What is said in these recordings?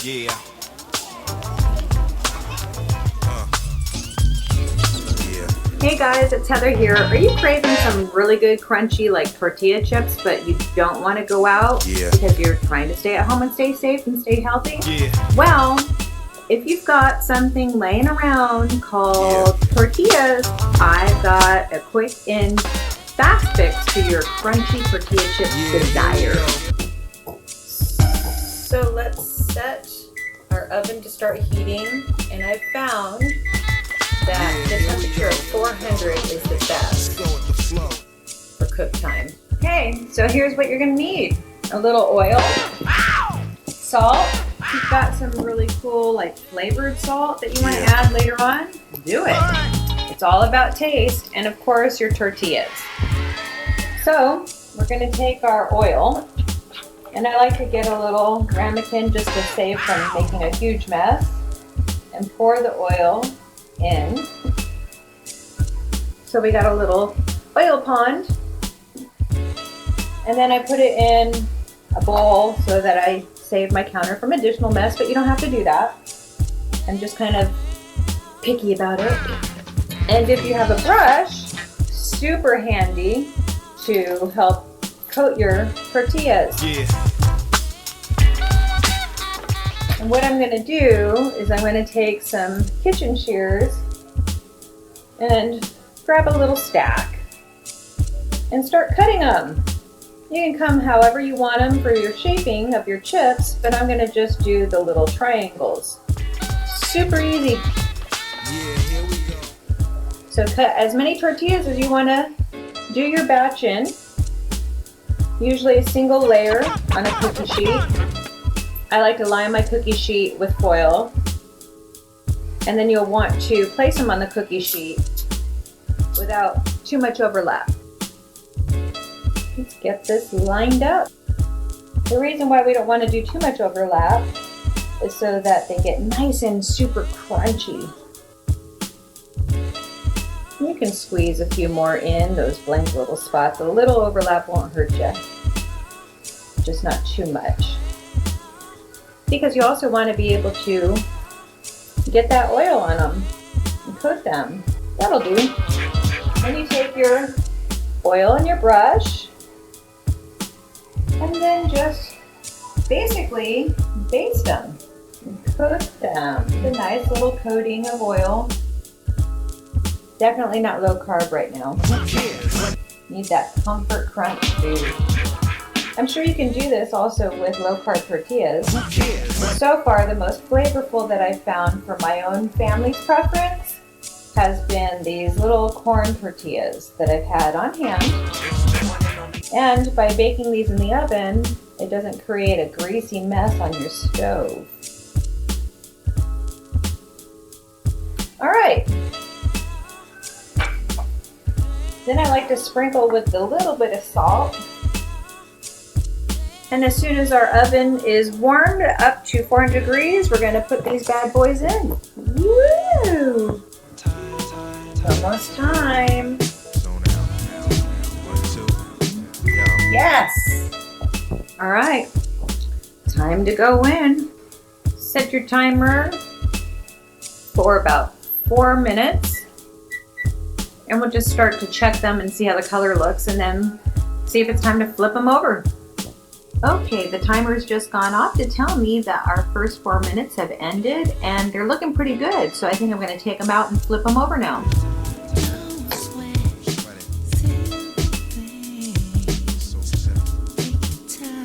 Yeah. Hey guys, it's Heather here. Are you craving some really good crunchy like tortilla chips, but you don't want to go out because you're trying to stay at home and stay safe and stay healthy? Well, if you've got something laying around called tortillas, I've got a quick and fast fix to your crunchy tortilla chip desire. So let's set our oven to start heating, and I've found that the temperature of 400 is the best for cook time. Okay, so here's what you're gonna need. A little oil, salt. If you've got some really cool like flavored salt that you want to add later on, do it. It's all about taste, and of course your tortillas. So we're gonna take our oil, and I like to get a little ramekin just to save from making a huge mess, and pour the oil in. So we got a little oil pond, and then I put it in a bowl so that I save my counter from additional mess, but you don't have to do that. I'm just kind of picky about it. And if you have a brush, super handy to help coat your tortillas. And what I'm going to do is I'm going to take some kitchen shears and grab a little stack and start cutting them. You can come however you want them for your shaping of your chips, but I'm going to just do the little triangles. Super easy. Here we go. So cut as many tortillas as you want to do your batch in. Usually a single layer on a cookie sheet. I like to line my cookie sheet with foil, and then you'll want to place them on the cookie sheet without too much overlap. Let's get this lined up. The reason why we don't want to do too much overlap is so that they get nice and super crunchy. You can squeeze a few more in those blank little spots. A little overlap won't hurt you, just not too much. Because you also want to be able to get that oil on them and coat them. That'll do. Then you take your oil and your brush, and then just basically baste them and coat them with a nice little coating of oil. Definitely not low carb right now. Need that comfort crunch food. I'm sure you can do this also with low carb tortillas. So far, the most flavorful that I've found for my own family's preference has been these little corn tortillas that I've had on hand. And by baking these in the oven, it doesn't create a greasy mess on your stove. All right. Then I like to sprinkle with a little bit of salt. And as soon as our oven is warmed up to 400 degrees, we're going to put these bad boys in. Woo! Almost time. Yes! All right, time to go in. Set your timer for about 4 minutes. And we'll just start to check them and see how the color looks, and then see if it's time to flip them over. Okay, the timer's just gone off to tell me that our first 4 minutes have ended, and they're looking pretty good. So I think I'm going to take them out and flip them over now.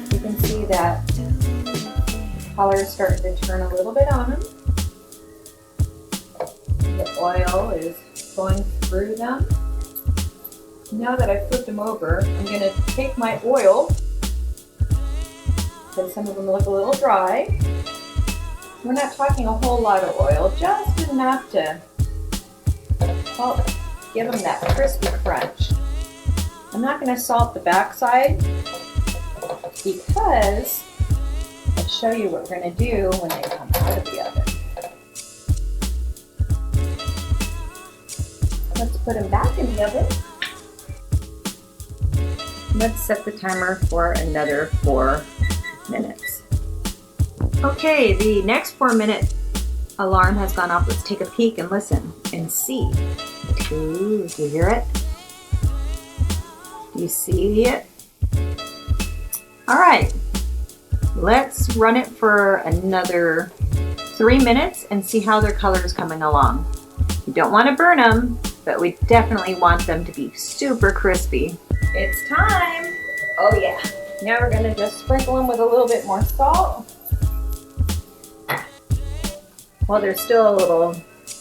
You can see that color is starting to turn a little bit on them. The oil is going through them. Now that I've flipped them over, I'm going to take my oil, because some of them look a little dry. We're not talking a whole lot of oil, just enough to help give them that crispy crunch. I'm not going to salt the backside because I'll show you what we're going to do when they come out of the oven. Let's put them back in the oven. Let's set the timer for another 4 minutes. Okay, the next 4-minute alarm has gone off. Let's take a peek and listen and see. Ooh, do you hear it? Do you see it? All right, let's run it for another 3 minutes and see how their color is coming along. You don't want to burn them, but we definitely want them to be super crispy. It's time. Oh yeah. Now we're gonna just sprinkle them with a little bit more salt. Well, there's still a little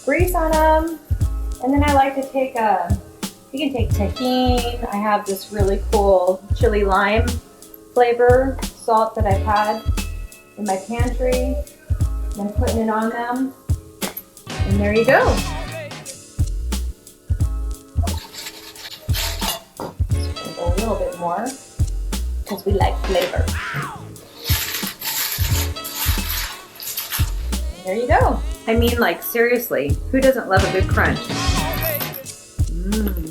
grease on them. And then I like to take you can take tahini. I have this really cool chili lime flavor salt that I've had in my pantry. And putting it on them. And there you go. Sprinkle a little bit more because we like flavor. And there you go. I mean, like, seriously, who doesn't love a good crunch? Mmm.